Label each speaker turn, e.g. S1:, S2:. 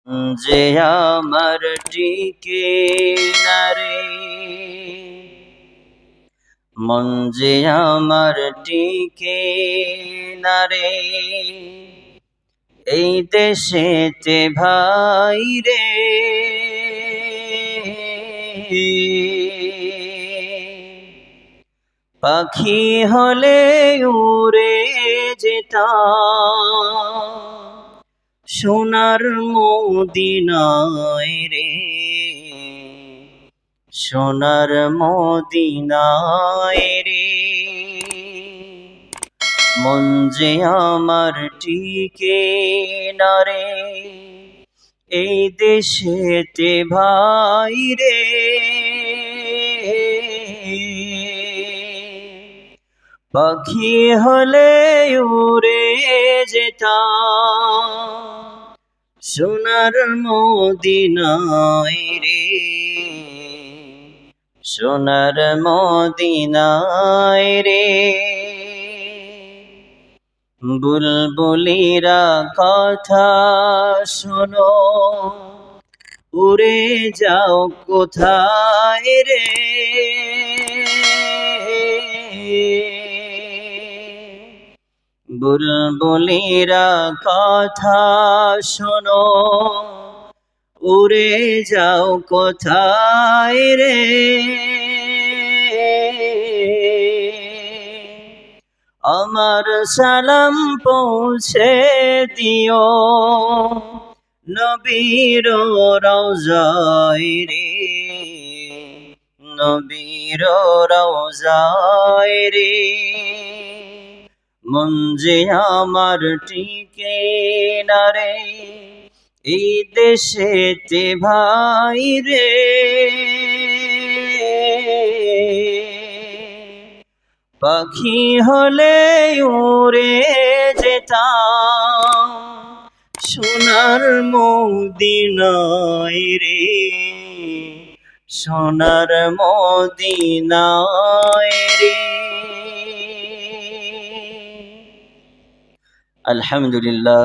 S1: যে আমার টিকে না রে, মন যে আমার টিকে না রে, এই দেশেতে ভাই রে। পাখি হলে উড়ে যেতাম সোনার মদিনায় রে, সোনার মদিনায় রে। মন যে আমার টিকে না রে, এই দেশেতে ভাই রে। পাখি হলে উড়ে যেতাম সোনার মদিনায় রে, সোনার মদিনায় রে। বুলবুলিরা কথা শোনো, উড়ে যাও কোথায় রে। বুলবুলিরা কথা শোনো, উড়ে যাও কোথায় রে। আমার সালাম পৌঁছে দিও নবীর রওজায় রে, নবীর রওজায় রে। মন যে আমার টিকে না রে, এই দেশেতে ভাই রে। পাখি হলে উড়ে যেতাম সোনার মদিনায় রে, সোনার মদিনায় রে। আলহামদুলিল্লাহ।